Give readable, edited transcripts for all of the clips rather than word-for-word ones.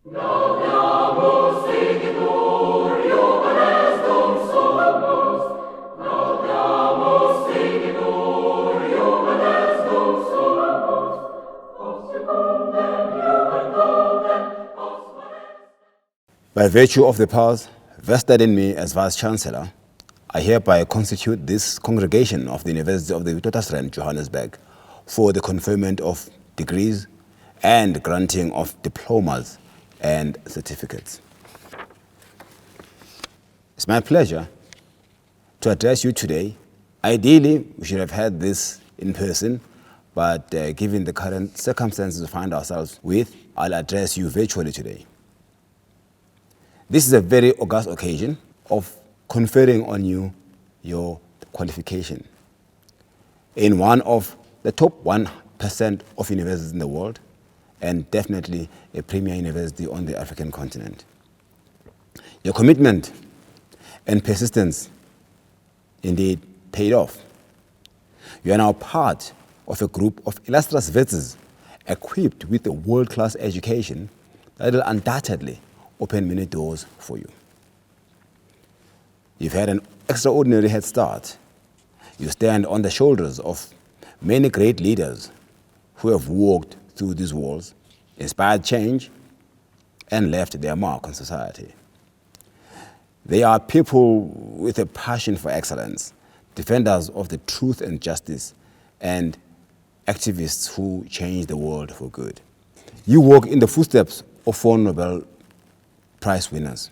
By virtue of the powers vested in me as Vice-Chancellor, I hereby constitute this congregation of the University of the Witwatersrand, Johannesburg, for the conferment of degrees and granting of diplomas and certificates. It's my pleasure to address you today. Ideally, we should have had this in person, but given the current circumstances we find ourselves with, I'll address you virtually today. This is a very august occasion of conferring on you your qualification in one of the top 1% of universities in the world, and definitely a premier university on the African continent. Your commitment and persistence indeed paid off. You are now part of a group of illustrious vets equipped with a world-class education that will undoubtedly open many doors for you. You've had an extraordinary head start. You stand on the shoulders of many great leaders who have walked through these walls, inspired change, and left their mark on society. They are people with a passion for excellence, defenders of the truth and justice, and activists who change the world for good. You walk in the footsteps of 4 Nobel Prize winners: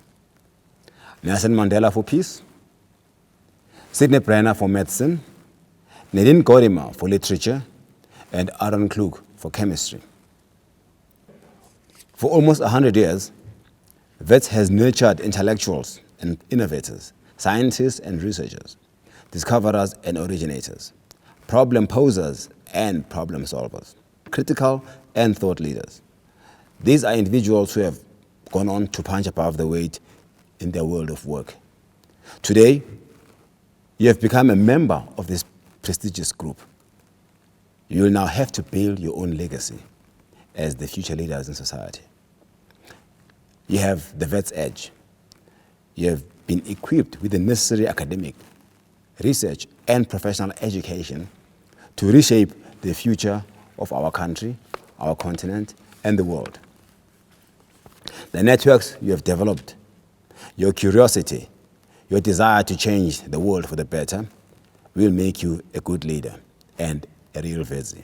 Nelson Mandela for peace, Sidney Brenner for medicine, Nadine Gordimer for literature, and Aaron Klug for chemistry. For almost 100 years, WITS has nurtured intellectuals and innovators, scientists and researchers, discoverers and originators, problem posers and problem solvers, critical and thought leaders. These are individuals who have gone on to punch above the weight in their world of work. Today, you have become a member of this prestigious group. You will now have to build your own legacy as the future leaders in society. You have the vet's edge. You have been equipped with the necessary academic, research, and professional education to reshape the future of our country, our continent, and the world. The networks you have developed, your curiosity, your desire to change the world for the better will make you a good leader and a real Vezi.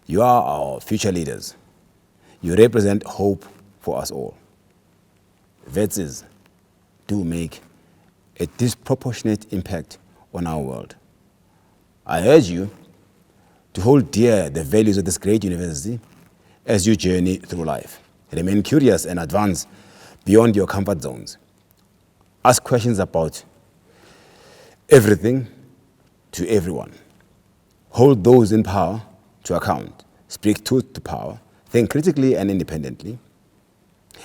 You are our future leaders. You represent hope for us all. Vezis do make a disproportionate impact on our world. I urge you to hold dear the values of this great university as you journey through life. Remain curious and advance beyond your comfort zones. Ask questions about everything to everyone. Hold those in power to account. Speak truth to power. Think critically and independently.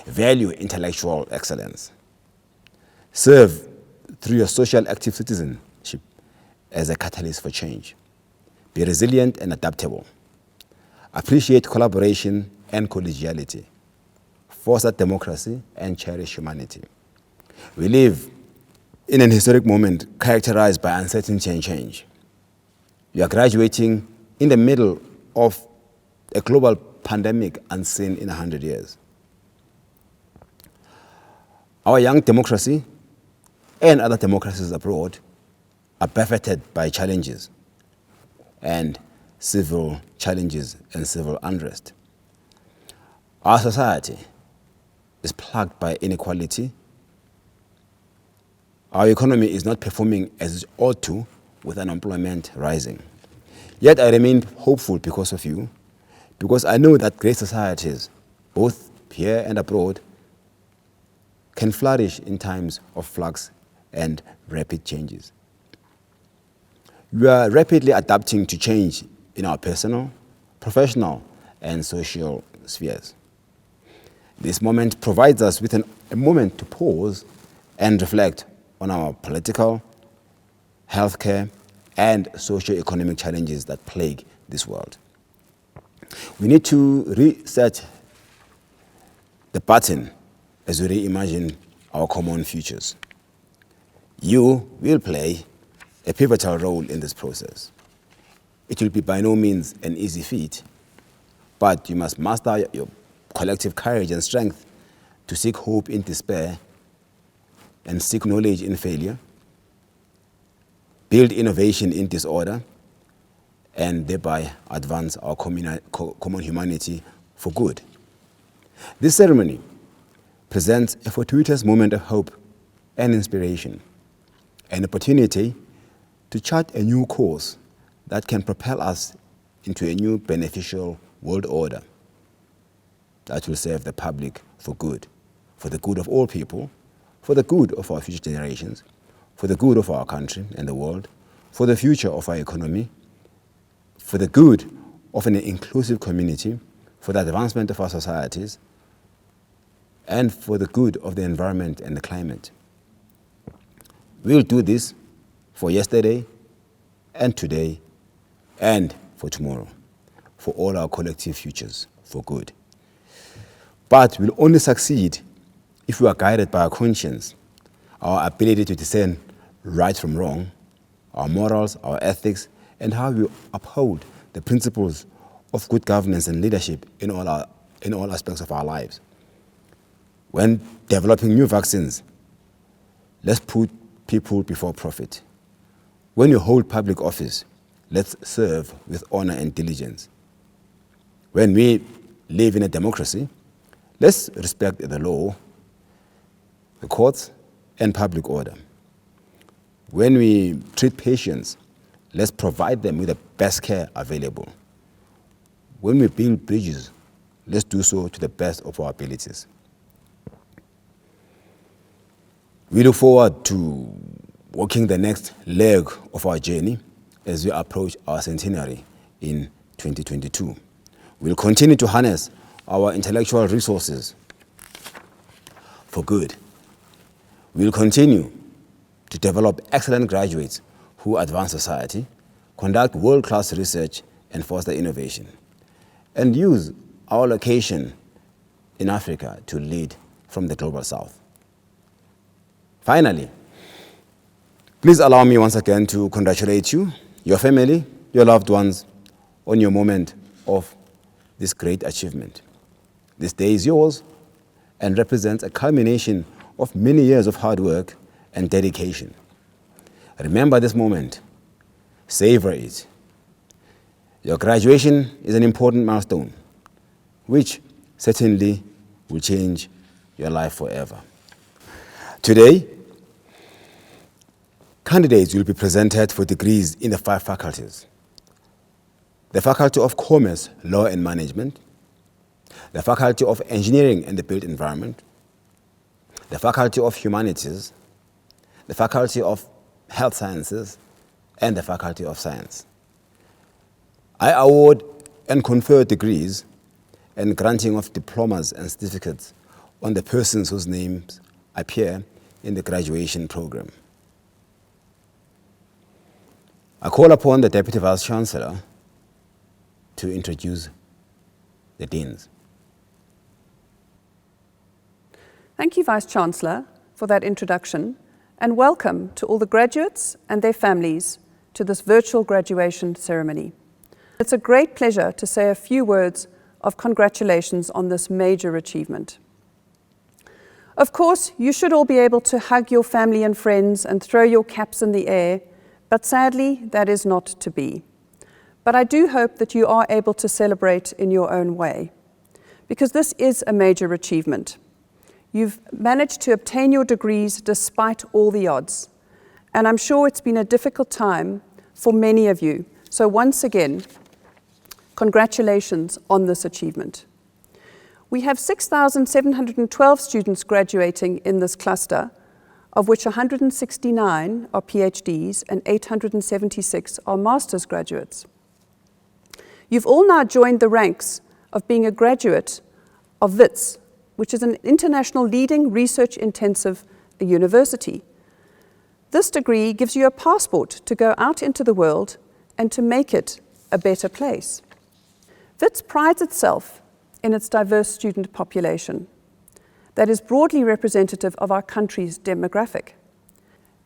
Value intellectual excellence. Serve through your social active citizenship as a catalyst for change. Be resilient and adaptable. Appreciate collaboration and collegiality. Foster democracy and cherish humanity. We live in an historic moment characterized by uncertainty and change. You are graduating in the middle of a global pandemic unseen in 100 years. Our young democracy and other democracies abroad are buffeted by challenges and civil challenges and civil unrest. Our society is plagued by inequality. Our economy is not performing as it ought to, with unemployment rising. Yet I remain hopeful because of you, because I know that great societies, both here and abroad, can flourish in times of flux and rapid changes. We are rapidly adapting to change in our personal, professional, and social spheres. This moment provides us with a moment to pause and reflect on our political, healthcare, and socio-economic challenges that plague this world. We need to reset the baton as we reimagine our common futures. You will play a pivotal role in this process. It will be by no means an easy feat, but you must master your collective courage and strength to seek hope in despair and seek knowledge in failure, build innovation in disorder, and thereby advance our common humanity for good. This ceremony presents a fortuitous moment of hope and inspiration, an opportunity to chart a new course that can propel us into a new beneficial world order that will serve the public for good, for the good of all people, for the good of our future generations, for the good of our country and the world, for the future of our economy, for the good of an inclusive community, for the advancement of our societies, and for the good of the environment and the climate. We'll do this for yesterday and today and for tomorrow, for all our collective futures, for good. But we'll only succeed if we are guided by our conscience, our ability to discern right from wrong, our morals, our ethics, and how we uphold the principles of good governance and leadership in all aspects of our lives. When developing new vaccines, let's put people before profit. When you hold public office, let's serve with honor and diligence. When we live in a democracy, let's respect the law, the courts, and public order. When we treat patients, let's provide them with the best care available. When we build bridges, let's do so to the best of our abilities. We look forward to walking the next leg of our journey as we approach our centenary in 2022. We'll continue to harness our intellectual resources for good. We'll continue to develop excellent graduates who advance society, conduct world-class research, and foster innovation, and use our location in Africa to lead from the global south. Finally, please allow me once again to congratulate you, your family, your loved ones, on your moment of this great achievement. This day is yours and represents a culmination of many years of hard work and dedication. Remember this moment. Savor it. Your graduation is an important milestone, which certainly will change your life forever. Today, candidates will be presented for degrees in the 5 faculties: the Faculty of Commerce, Law and Management, the Faculty of Engineering and the Built Environment, the Faculty of Humanities, the Faculty of Health Sciences, and the Faculty of Science. I award and confer degrees and granting of diplomas and certificates on the persons whose names appear in the graduation program. I call upon the Deputy Vice-Chancellor to introduce the deans. Thank you, Vice-Chancellor, for that introduction, and welcome to all the graduates and their families to this virtual graduation ceremony. It's a great pleasure to say a few words of congratulations on this major achievement. Of course, you should all be able to hug your family and friends and throw your caps in the air, but sadly, that is not to be. But I do hope that you are able to celebrate in your own way, because this is a major achievement. You've managed to obtain your degrees despite all the odds, and I'm sure it's been a difficult time for many of you. So once again, congratulations on this achievement. We have 6,712 students graduating in this cluster, of which 169 are PhDs and 876 are master's graduates. You've all now joined the ranks of being a graduate of WITS, which is an international leading research-intensive university. This degree gives you a passport to go out into the world and to make it a better place. WITS prides itself in its diverse student population. that is broadly representative of our country's demographic.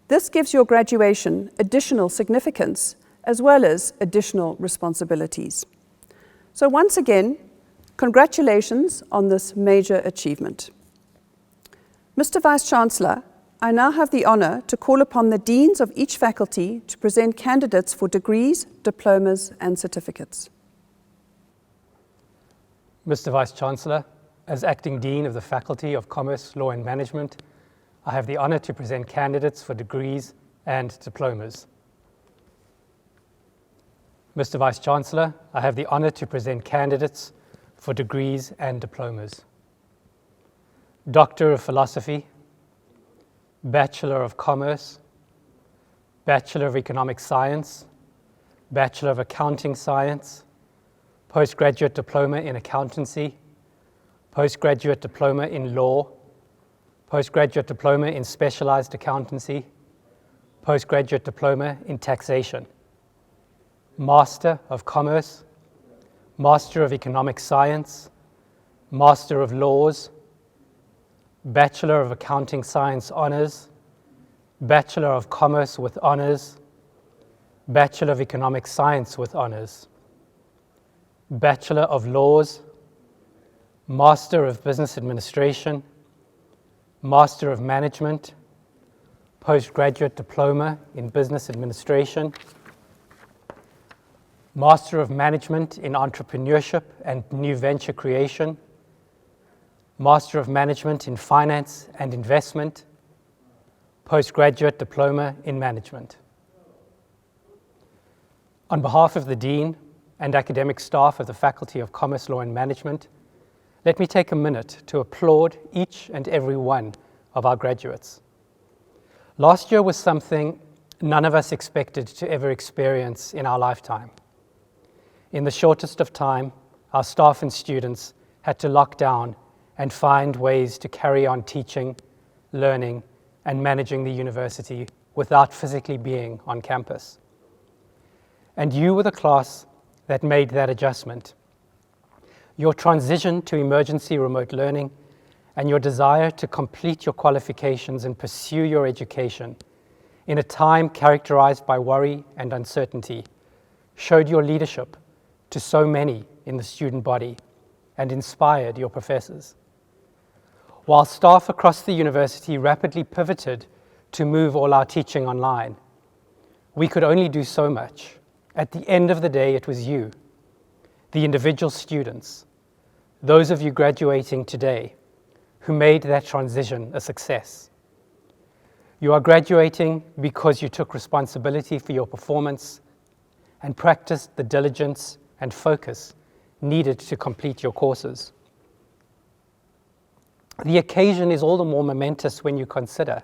This gives your graduation additional significance as well as additional responsibilities. So once again, congratulations on this major achievement. Mr. Vice-Chancellor, I now have the honour to call upon the deans of each faculty to present candidates for degrees, diplomas and certificates. Mr. Vice-Chancellor, as Acting Dean of the Faculty of Commerce, Law and Management, I have the honour to present candidates for degrees and diplomas. Mr. Vice-Chancellor, I have the honour to present candidates for degrees and diplomas. Doctor of Philosophy, Bachelor of Commerce, Bachelor of Economic Science, Bachelor of Accounting Science, Postgraduate Diploma in Accountancy, Postgraduate Diploma in Law, Postgraduate Diploma in Specialized Accountancy, Postgraduate Diploma in Taxation, Master of Commerce, Master of Economic Science, Master of Laws, Bachelor of Accounting Science Honours, Bachelor of Commerce with Honours, Bachelor of Economic Science with Honours, Bachelor of Laws, Master of Business Administration, Master of Management, Postgraduate Diploma in Business Administration, Master of Management in Entrepreneurship and New Venture Creation, Master of Management in Finance and Investment, Postgraduate Diploma in Management. On behalf of the Dean and academic staff of the Faculty of Commerce, Law and Management, let me take a minute to applaud each and every one of our graduates. Last year was something none of us expected to ever experience in our lifetime. In the shortest of time, our staff and students had to lock down and find ways to carry on teaching, learning, and managing the university without physically being on campus. And you were the class that made that adjustment. Your transition to emergency remote learning and your desire to complete your qualifications and pursue your education in a time characterized by worry and uncertainty showed your leadership to so many in the student body and inspired your professors. While staff across the university rapidly pivoted to move all our teaching online, we could only do so much. At the end of the day, it was you, the individual students, those of you graduating today, who made that transition a success. You are graduating because you took responsibility for your performance and practiced the diligence and focus needed to complete your courses. The occasion is all the more momentous when you consider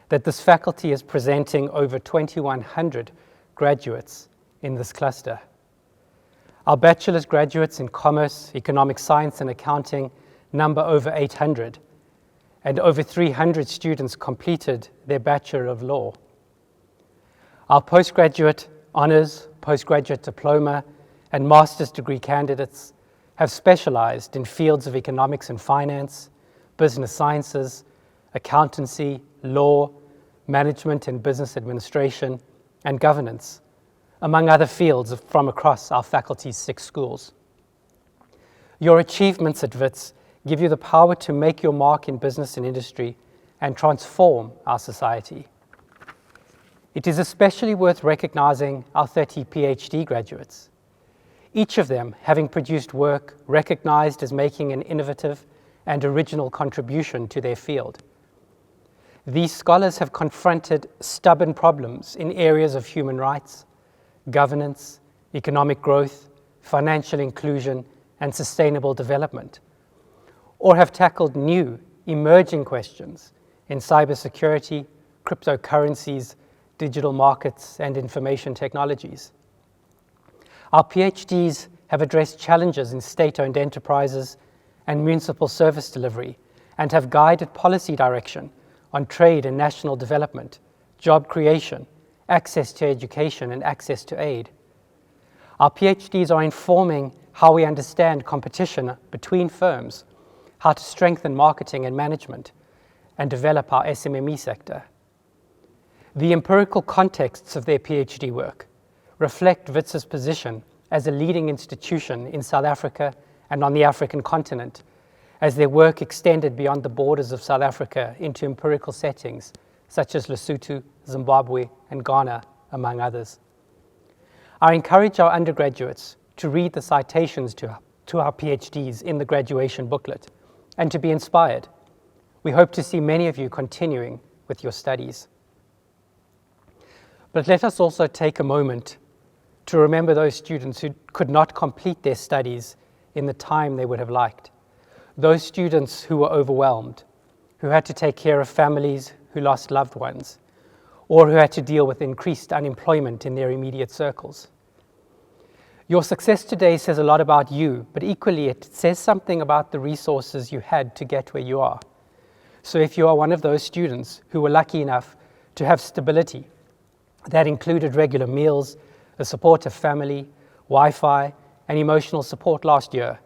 that this faculty is presenting over 2,100 graduates in this cluster. Our bachelor's graduates in Commerce, Economic Science and Accounting number over 800, and over 300 students completed their Bachelor of Law. Our postgraduate honours, postgraduate diploma, and master's degree candidates have specialized in fields of economics and finance, business sciences, accountancy, law, management and business administration, and governance, among other fields from across our faculty's 6 schools. Your achievements at WITS give you the power to make your mark in business and industry and transform our society. It is especially worth recognizing our 30 PhD graduates, each of them having produced work recognized as making an innovative and original contribution to their field. These scholars have confronted stubborn problems in areas of human rights, governance, economic growth, financial inclusion, and sustainable development, or have tackled new, emerging questions in cybersecurity, cryptocurrencies, digital markets, and information technologies. Our PhDs have addressed challenges in state-owned enterprises and municipal service delivery, and have guided policy direction on trade and national development, job creation, access to education, and access to aid. Our PhDs are informing how we understand competition between firms, how to strengthen marketing and management, and develop our SMME sector. The empirical contexts of their PhD work reflect WITS's position as a leading institution in South Africa and on the African continent, as their work extended beyond the borders of South Africa into empirical settings such as Lesotho, Zimbabwe, and Ghana, among others. I encourage our undergraduates to read the citations to our PhDs in the graduation booklet and to be inspired. We hope to see many of you continuing with your studies. But let us also take a moment to remember those students who could not complete their studies in the time they would have liked. Those students who were overwhelmed, who had to take care of families who lost loved ones, or who had to deal with increased unemployment in their immediate circles. Your success today says a lot about you, but equally it says something about the resources you had to get where you are. So if you are one of those students who were lucky enough to have stability that included regular meals, a supportive family, Wi-Fi, and emotional support last year,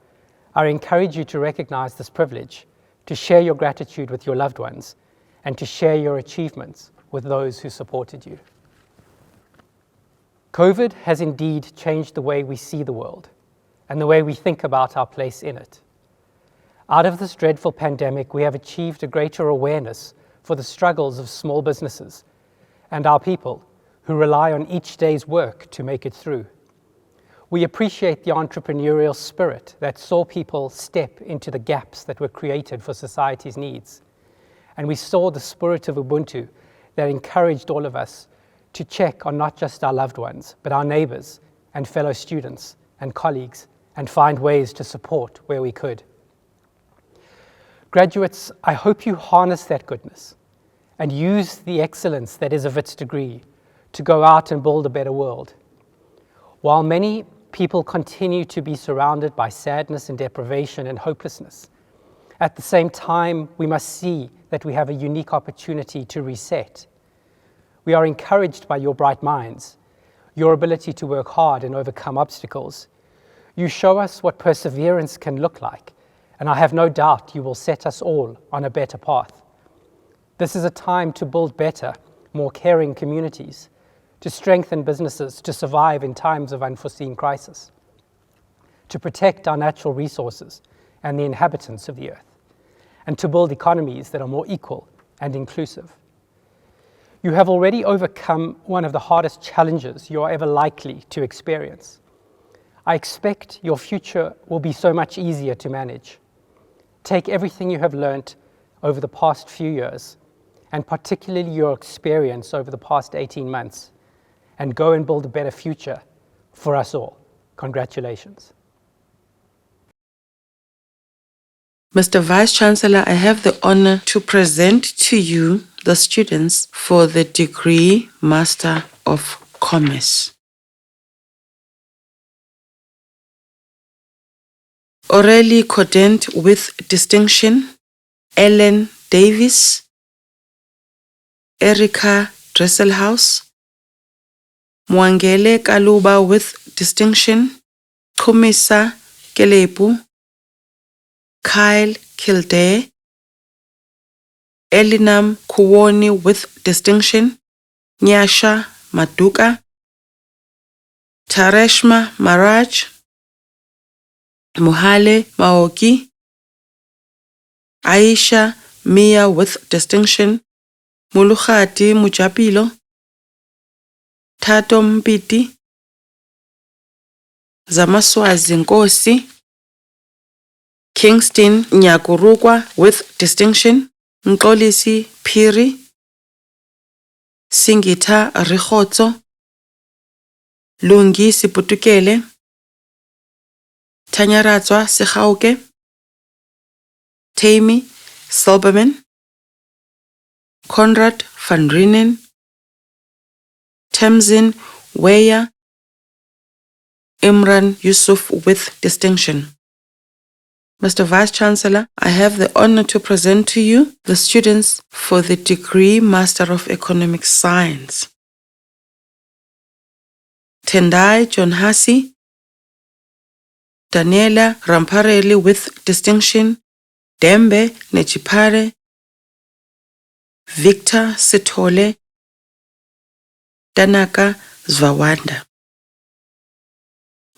I encourage you to recognize this privilege, to share your gratitude with your loved ones, and to share your achievements with those who supported you. COVID has indeed changed the way we see the world and the way we think about our place in it. Out of this dreadful pandemic, we have achieved a greater awareness for the struggles of small businesses and our people who rely on each day's work to make it through. We appreciate the entrepreneurial spirit that saw people step into the gaps that were created for society's needs. And we saw the spirit of Ubuntu that encouraged all of us to check on not just our loved ones, but our neighbors and fellow students and colleagues, and find ways to support where we could. Graduates, I hope you harness that goodness and use the excellence that is a WITS degree to go out and build a better world. While many people continue to be surrounded by sadness and deprivation and hopelessness, at the same time, we must see that we have a unique opportunity to reset. We are encouraged by your bright minds, your ability to work hard and overcome obstacles. You show us what perseverance can look like, and I have no doubt you will set us all on a better path. This is a time to build better, more caring communities, to strengthen businesses to survive in times of unforeseen crisis, to protect our natural resources and the inhabitants of the earth, and to build economies that are more equal and inclusive. You have already overcome one of the hardest challenges you are ever likely to experience. I expect your future will be so much easier to manage. Take everything you have learned over the past few years, and particularly your experience over the past 18 months, and go and build a better future for us all. Congratulations. Mr. Vice-Chancellor, I have the honor to present to you the students for the degree Master of Commerce. Aurelie Codent with distinction, Ellen Davis, Erica Dresselhaus, Mwangele Kaluba with distinction, Kumisa Kelebu, Kyle Kildare, Elinam Kuwoni with distinction, Nyasha Maduka, Tareshma Maraj, Muhale Maoki, Aisha Mia with distinction, Mulukhati Mujapilo, Tato Mpiti, Zamaswazi Nkosi, Kingston Nyakurukwa with distinction, Nkolisi Phiri, Singita Rikhotso, Lungi Siputukele, Tanyaratswa Sekauke, Tammy Silberman, Conrad van Renen, Tamzin Weya, Imran Yusuf with distinction. Mr. Vice-Chancellor, I have the honor to present to you the students for the degree Master of Economic Science. Tendai John Hasi, Daniela Ramparelli with distinction, Dembe Nechipare, Victor Sithole, Tanaka Zwawanda.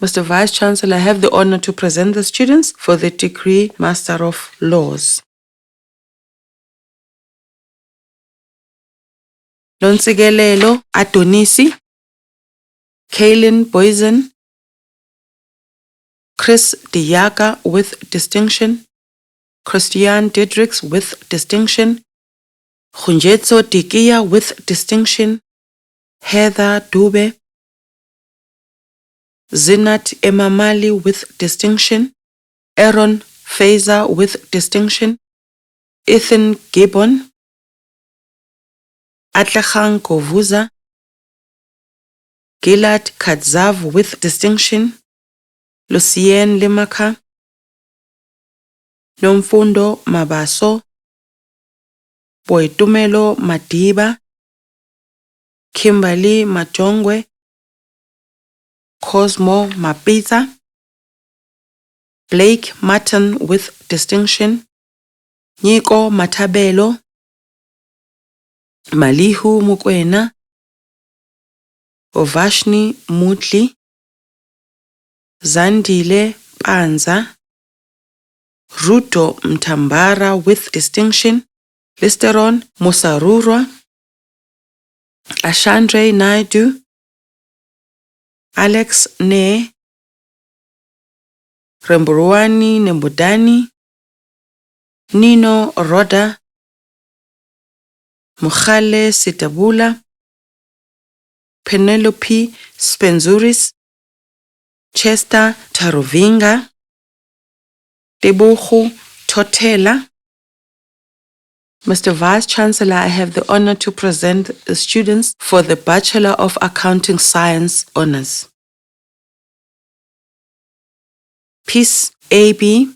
Mr. Vice Chancellor, I have the honor to present the students for the degree Master of Laws. Nonsigelelo Atonisi, Kaylin Boysen, Chris Diaga with distinction, Christian Didrix with distinction, Khunjetso Dikia with distinction, Heather Dube, Zinat Emamali with distinction, Aaron Fazer with distinction, Ethan Gibbon, Atlakhan Kovuza, Gilad Kadzav with distinction, Lucien Limaka, Nomfundo Mabaso, Boitumelo Madiba, Kimberly Majongwe, Cosmo Mapita, Blake Martin with distinction, Niko Matabelo, Malihu Mukwena, Ovashni Mutli, Zandile Panza, Ruto Mtambara with distinction, Listeron Musarurwa, Ashandre Naidu, Alex Ne, Remburuani Nembudani, Nino Roda, Mukhale Sitabula, Penelope Spenzuris, Chester Tarovinga, Tebogo Totela. Mr. Vice Chancellor, I have the honor to present the students for the Bachelor of Accounting Science Honours. Peace AB,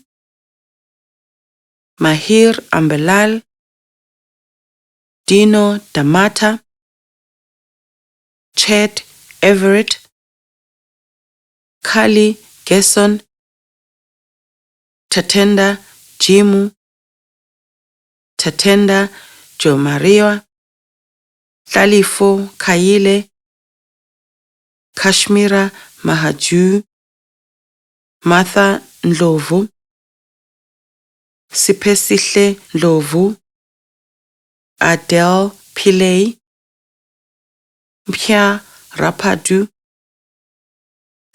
Mahir Ambelal, Dino Damata, Chet Everett, Kali Gesson, Tatenda Jimu, Tatenda Jomaria, Lalifo Kayile, Kashmira Mahaju, Martha Ndlovu, Sipesihle Ndlovu, Adele Pillay, Mpia Rapadu,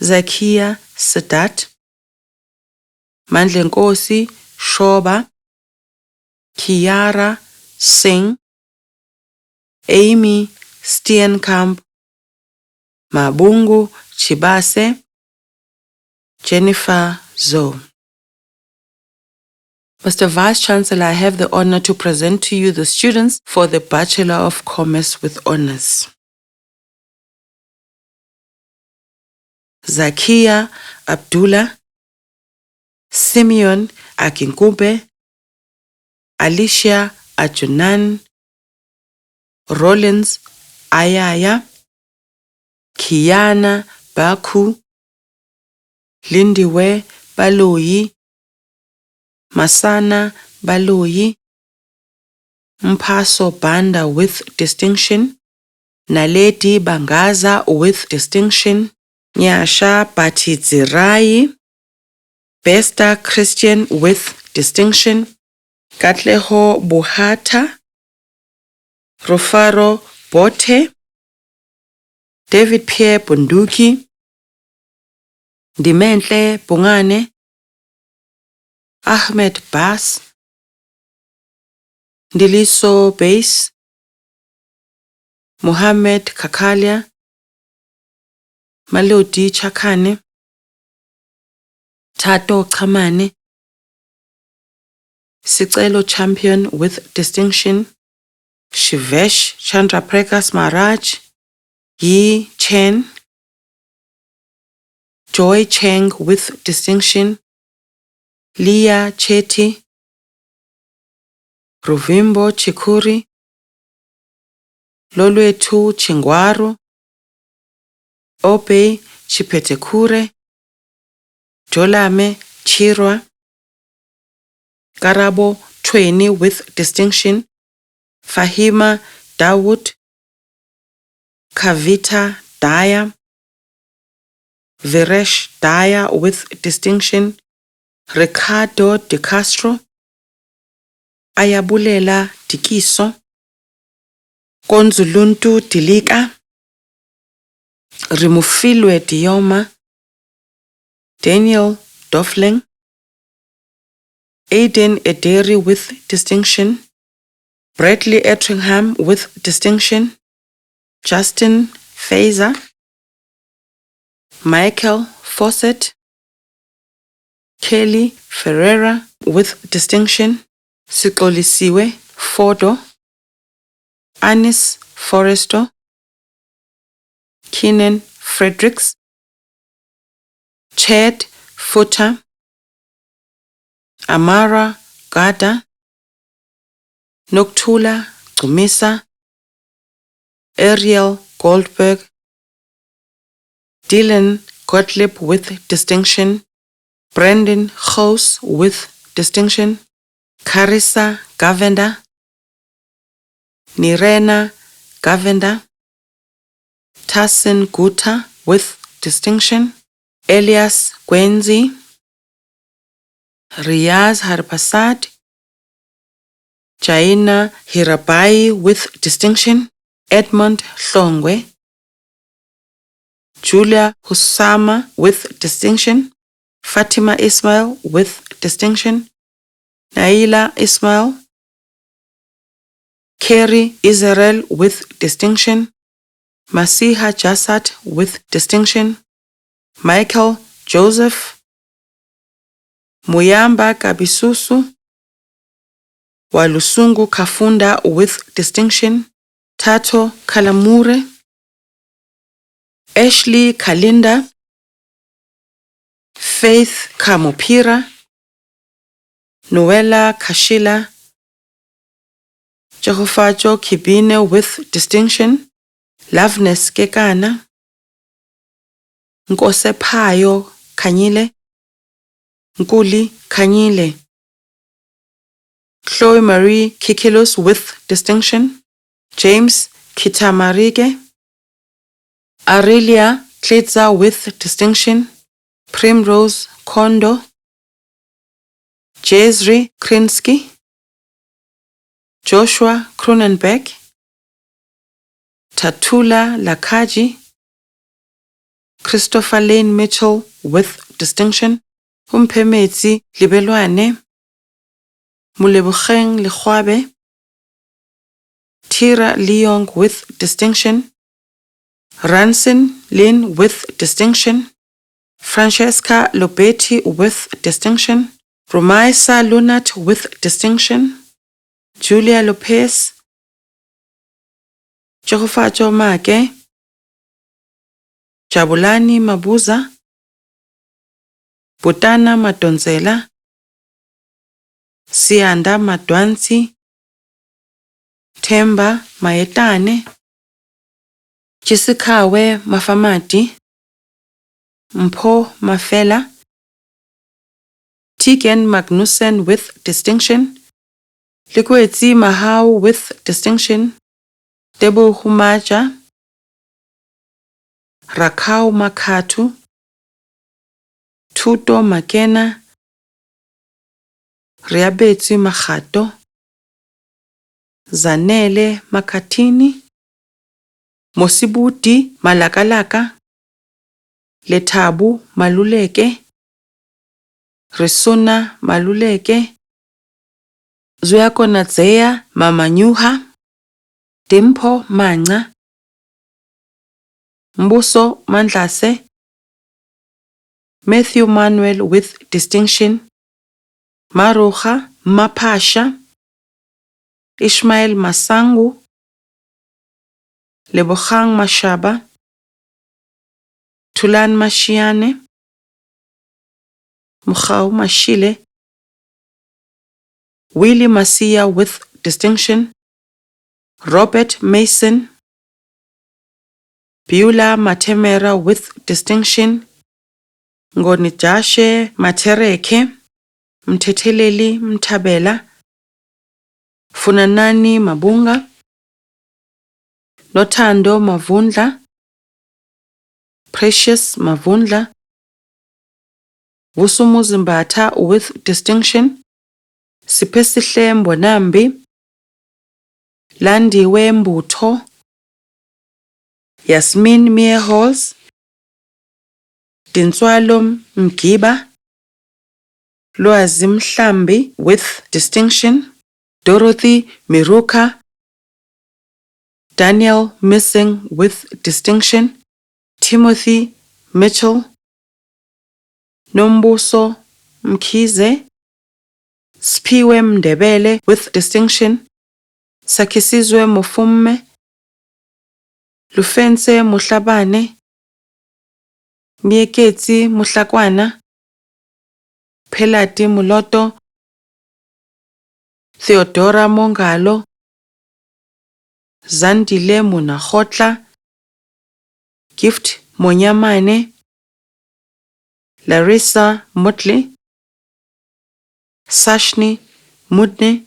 Zakia Sadat, Mandlenkosi Shoba, Kiara Singh, Amy Steenkamp, Mabungu Chibase, Jennifer Zoe. Mr. Vice Chancellor, I have the honor to present to you the students for the Bachelor of Commerce with Honours. Zakia Abdullah, Simeon Akinkube, Alicia Ajunan, Rollins Ayaya, Kiana Baku, Lindiwe Baloyi, Masana Baloyi, Mpaso Banda with distinction, Naledi Bangaza with distinction, Nyasha Batizirai, Besta Christian with distinction, Katleho Buhata, Rufaro Bote, David Pierre Bunduki, Dimentle Bungane, Ahmed Bas, Ndiliso Base, Mohammed Kakalia, Malodi Chakane, Tato Kamane, Sicelo Champion with distinction, Shivesh Chandra Prekas Maharaj, Yi Chen, Joy Cheng with distinction, Leah Chetty, Ruvimbo Chikuri, Lolwetu Chingwaru, Ope Chipetekure, Jolame Chirwa, Karabo Tweni with distinction, Fahima Dawood, Kavita Daya, Viresh Daya with distinction, Ricardo de Castro, Ayabulela Dikiso, Konzuluntu Dilika, Rimufilwe Dioma, Daniel Dofling, Aiden Ederi with distinction, Bradley Ettringham with distinction, Justin Fazer, Michael Fawcett, Kelly Ferreira with distinction, Sikolisiwe Fodo, Anis Forresto, Keenan Fredericks, Chad Footer, Amara Gada, Noktula Gumisa, Ariel Goldberg, Dylan Gottlieb with distinction, Brandon Gous with distinction, Carissa Gavenda, Nirena Gavenda, Tassin Guta with distinction, Elias Gwenzi, Riaz Harpasad, Jaina Hirabai with distinction, Edmund Hlongwe, Julia Husama with distinction, Fatima Ismail with distinction, Naila Ismail, Kerry Israel with distinction, Masiha Jasat with distinction, Michael Joseph, Muyamba Kabisusu, Walusungu Kafunda with distinction, Tato Kalamure, Ashley Kalinda, Faith Kamupira, Noella Kashila, Jehofajo Kibine with distinction, Loveness Kekana, Nkosephayo Kanyile, Nkuli Kanyile, Chloe Marie Kikilos with distinction, James Kitamarige, Aurelia Klitza with distinction, Primrose Kondo, Jezri Krinsky, Joshua Cronenberg, Tatula Lakaji, Christopher Lane Mitchell with distinction, Umpemetsi Libelwane, Mulebugeng Lekhwabe, Tira Leong with distinction, Ransin Lin with distinction, Francesca Lobetti with distinction, Romaisa Lunat with distinction, Julia Lopez, Jehofajo Mage, Jabulani Mabuza, Butana Madonzela, Sianda Madwansi, Temba Maetane, Jisikawe Mafamati, Mpho Mafela, Tiken Magnussen with distinction, Likwetsi Mahau with distinction, Debo Humaja, Rakau Makatu, Tuto Makena, Riabetsi Machato, Zanele Makatini, Mosibuti Malakalaka, Letabu Maluleke, Resuna Maluleke, Zuyako Natzea Mamanyuha, Dimpo Manga, Mbuso Mandlase, Matthew Manuel with distinction, Maruha Mapasha, Ishmael Masangu, Lebohang Mashaba, Tulan Mashiane, Mukhau Mashile, Willie Masia with distinction, Robert Mason, Beulah Matemera with distinction, Ngonijashe Matereke, Mthetheleli Mthabela, Funanani Mabunga, Nothando Mavundla, Precious Mavundla, Vusumuzi Mbatha with distinction, Siphesihle Mbonambi, Landiwe Mbutho, Yasmin Meerholz, Dintswalo Mgiba, Lwazi Mhlambi with distinction, Dorothy Miruka, Daniel Missing with distinction, Timothy Mitchell, Nombuso Mkhize, Sphiwe Mndebele with distinction, Sakisizwe Mufumme, Lufense Muhlabane, Mieketsi Muhlakwana, Phelati Muloto, Theodora Mongalo, Zandile Munahotla, Gift Monyamane, Larissa Motley, Sashni Mudne,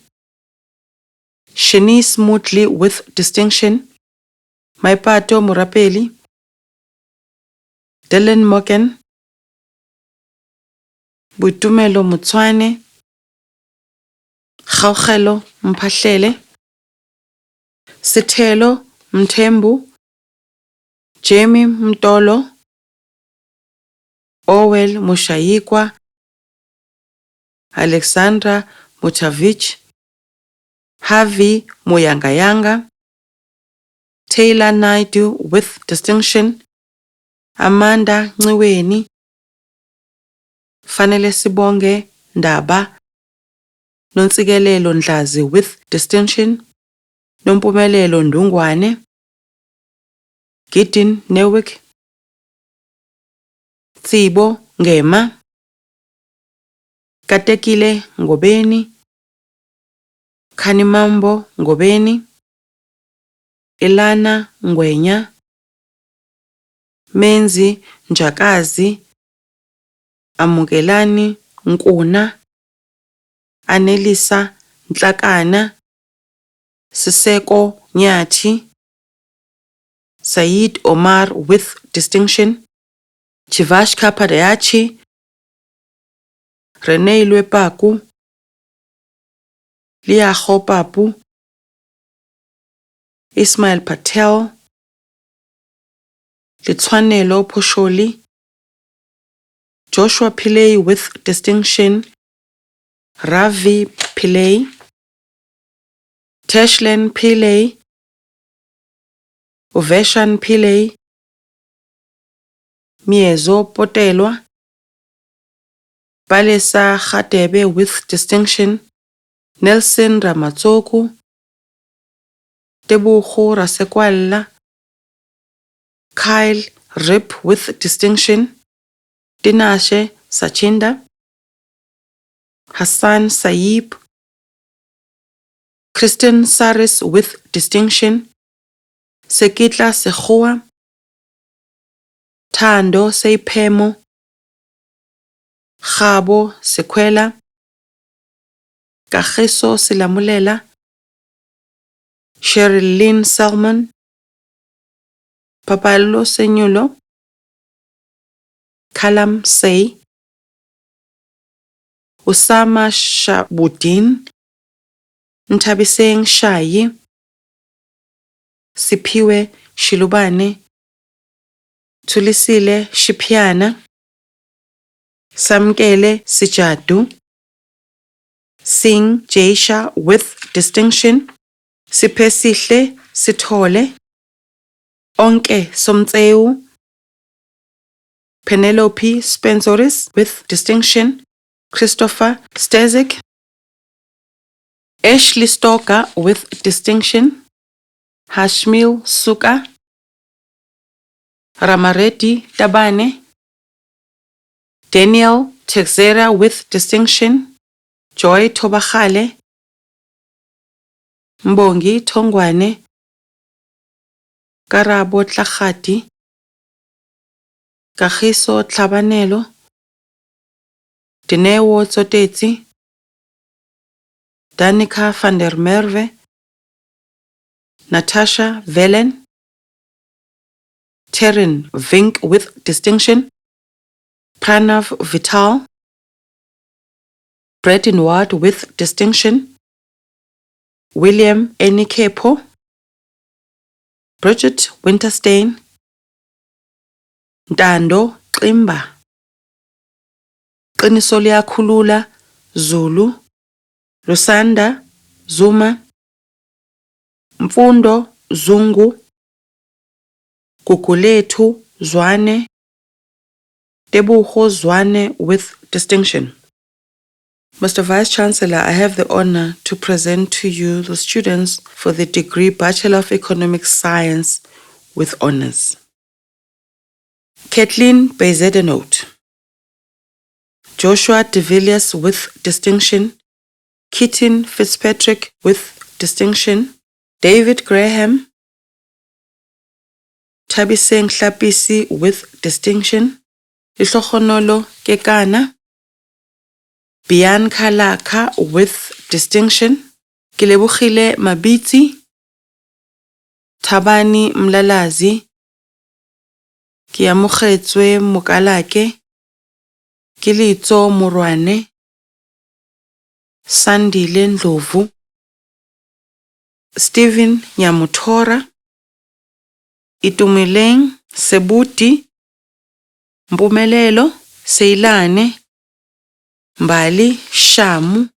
Shanice Motley with distinction, Maipato Murapeli, Dylan Morgan, Buitumelo Mutswane, Gaugelo Mphahlele, Sithelo Mthembu, Jamie Mtolo, Owel Mushayikwa, Alexandra Mutavich, Harvey Muyangayanga, Taylor Naidu with distinction, Amanda Nciweni, Fanele Sibonge Ndaba, Nontsikelelo Ndlazi with distinction, Nompumelelo Ndungwane, Gideon Newick, Tsibo Ngema, Katekile Ngobeni, Khanimambo Ngobeni, Elana Ngwenya, Menzi Njakazi, Amukelani Nkuna, Anelisa Nhlakana, Siseko Nyathi, Said Omar with distinction, Chivash Kapadayachi, Rene Lwepaku, Liaho Papu, Ismail Patel, Litshwanelo Posholi, Joshua Pillay with distinction, Ravi Pillay, Teshlen Pillay, Oveshan Pillay, Miezo Potelwa, Palesa Khatebe with distinction, Nelson Ramatsoku, Tebogo Rasekwala, Kyle Rip with distinction, Dinashe Sachinda, Hassan Saib, Kristen Saris with distinction, Sekitla Sekhoa, Thando Seiphemo, Khabo Sekwela, Kagiso Silamulela, Sherilyn Salmon, Papalo Senyulo, Kalam Say, Usama Shabuddin, Ntabiseng Shayi, Siphiwe Shilubane, Tulisile Shipyana, Samkele Sijadu, Singh Jaisha with distinction, Siphesihle Sithole, Onke Somtseu, Penelope Spenceris with distinction, Christopher Stezik, Ashley Stoker with distinction, Hashmil Suka, Ramareti Tabane, Daniel Texera with distinction, Joy Tobachale, Mbongi Tongwane, Karabo Tlagati, Kagiso Tlabanelo, Dinewo Tsotetsi, Danica van der Merwe, Natasha Velen, Terren Vink with distinction, Pranav Vital, Breton Ward with distinction, William Enikepo, Bridget Winterstein, Dando Qimba, Qinisolia Kulula Zulu, Rusanda Zuma, Mfundo Zungu, Kukulethu Zwane, Tebuho Zwane with distinction. Mr. Vice-Chancellor, I have the honor to present to you the students for the degree Bachelor of Economic Science with honors. Kathleen Bezedenote, Joshua de Villiers with distinction, Keaton Fitzpatrick with distinction, David Graham, Tabiseng Hlapisi with distinction, Ihlogonolo Kekana, Bianca Laka with distinction, Kilebogile Mabiti, Tabani Mlalazi, Kiamogetswe Mokalake, Kilitso Morwane, Sandile Ndlovu, Stephen Nyamutora, Itumeleng Sebuti, Mpumelelo Seilane, Mbali Shamu,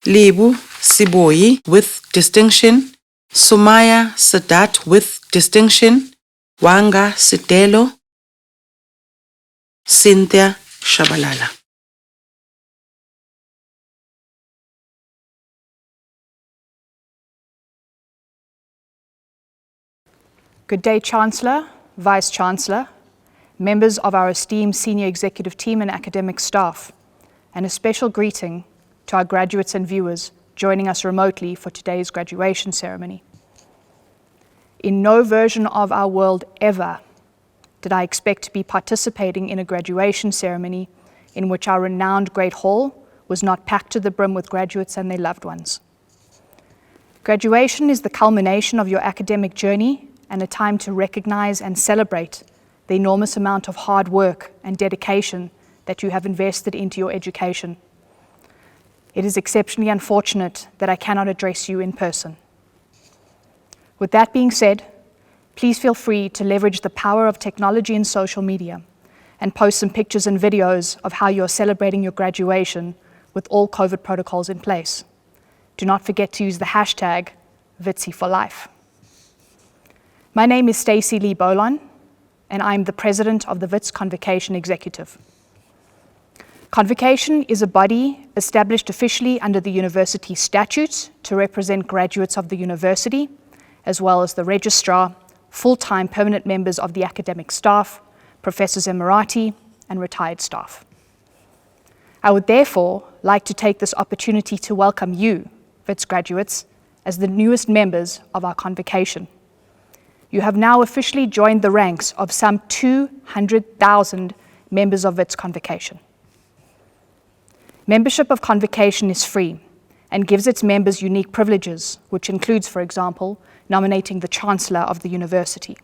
Libu Siboyi with distinction, Sumaya Sadat with distinction, Wanga Sitelo, Cynthia Shabalala. Good day, Chancellor, Vice-Chancellor, members of our esteemed senior executive team and academic staff, and a special greeting to our graduates and viewers joining us remotely for today's graduation ceremony. In no version of our world ever did I expect to be participating in a graduation ceremony in which our renowned Great Hall was not packed to the brim with graduates and their loved ones. Graduation is the culmination of your academic journey and a time to recognize and celebrate the enormous amount of hard work and dedication that you have invested into your education. It is exceptionally unfortunate that I cannot address you in person. With that being said, please feel free to leverage the power of technology and social media and post some pictures and videos of how you're celebrating your graduation with all COVID protocols in place. Do not forget to use the hashtag #VITSI4Life. My name is Stacey Lee Bolon, and I'm the president of the WITS Convocation Executive. Convocation is a body established officially under the university statutes to represent graduates of the university, as well as the registrar, full-time permanent members of the academic staff, professors emeriti, and retired staff. I would therefore like to take this opportunity to welcome you, WITS graduates, as the newest members of our convocation. You have now officially joined the ranks of some 200,000 members of WITS Convocation. Membership of Convocation is free and gives its members unique privileges, which includes, for example, nominating the Chancellor of the university.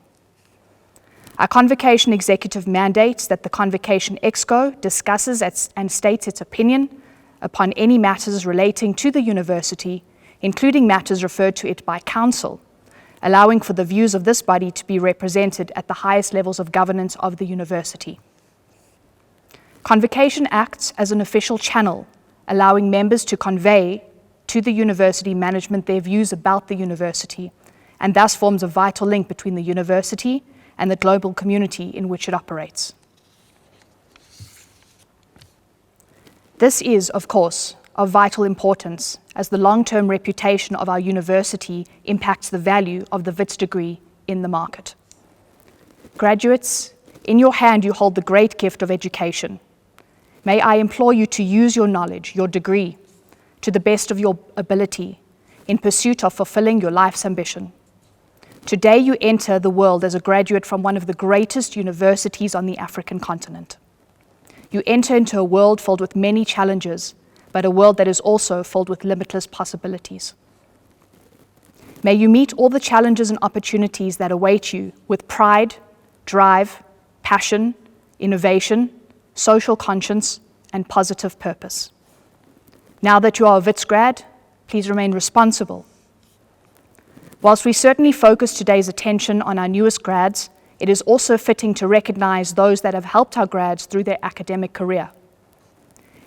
Our Convocation Executive mandates that the Convocation Exco discusses and states its opinion upon any matters relating to the university, including matters referred to it by Council, allowing for the views of this body to be represented at the highest levels of governance of the university. Convocation acts as an official channel, allowing members to convey to the university management their views about the university, and thus forms a vital link between the university and the global community in which it operates. This is, of course, of vital importance as the long-term reputation of our university impacts the value of the WITS degree in the market. Graduates, in your hand you hold the great gift of education. May I implore you to use your knowledge, your degree, to the best of your ability in pursuit of fulfilling your life's ambition. Today you enter the world as a graduate from one of the greatest universities on the African continent. You enter into a world filled with many challenges, but a world that is also filled with limitless possibilities. May you meet all the challenges and opportunities that await you with pride, drive, passion, innovation, social conscience, and positive purpose. Now that you are a Wits grad, please remain responsible. Whilst we certainly focus today's attention on our newest grads, it is also fitting to recognize those that have helped our grads through their academic career.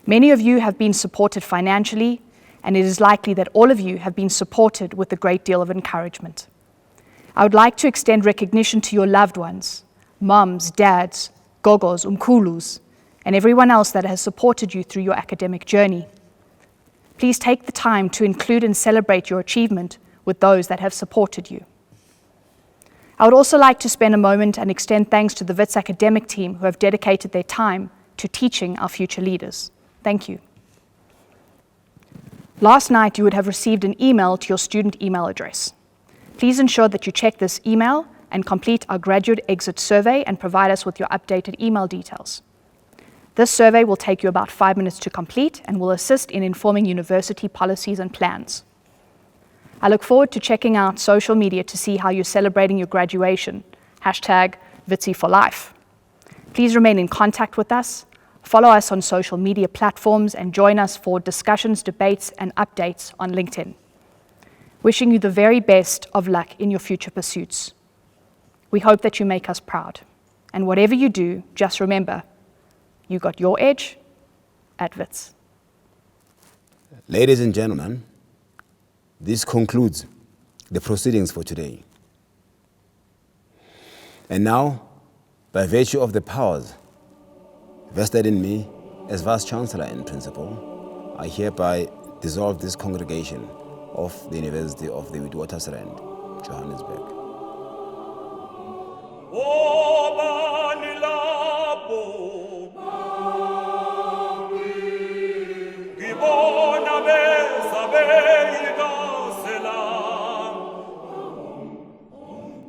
Many of you have been supported financially, and it is likely that all of you have been supported with a great deal of encouragement. I would like to extend recognition to your loved ones, moms, dads, gogos, umkulus, and everyone else that has supported you through your academic journey. Please take the time to include and celebrate your achievement with those that have supported you. I would also like to spend a moment and extend thanks to the Wits academic team who have dedicated their time to teaching our future leaders. Thank you. Last night, you would have received an email to your student email address. Please ensure that you check this email and complete our graduate exit survey and provide us with your updated email details. This survey will take you about 5 minutes to complete and will assist in informing university policies and plans. I look forward to checking out social media to see how you're celebrating your graduation. #WitsiForLife. Please remain in contact with us, follow us on social media platforms, and join us for discussions, debates, and updates on LinkedIn. Wishing you the very best of luck in your future pursuits. We hope that you make us proud. And whatever you do, just remember, you got your edge at Wits. Ladies and gentlemen, this concludes the proceedings for today. And now, by virtue of the powers vested in me as Vice Chancellor and Principal, I hereby dissolve this congregation of the University of the Witwatersrand, Johannesburg.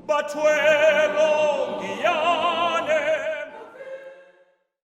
But when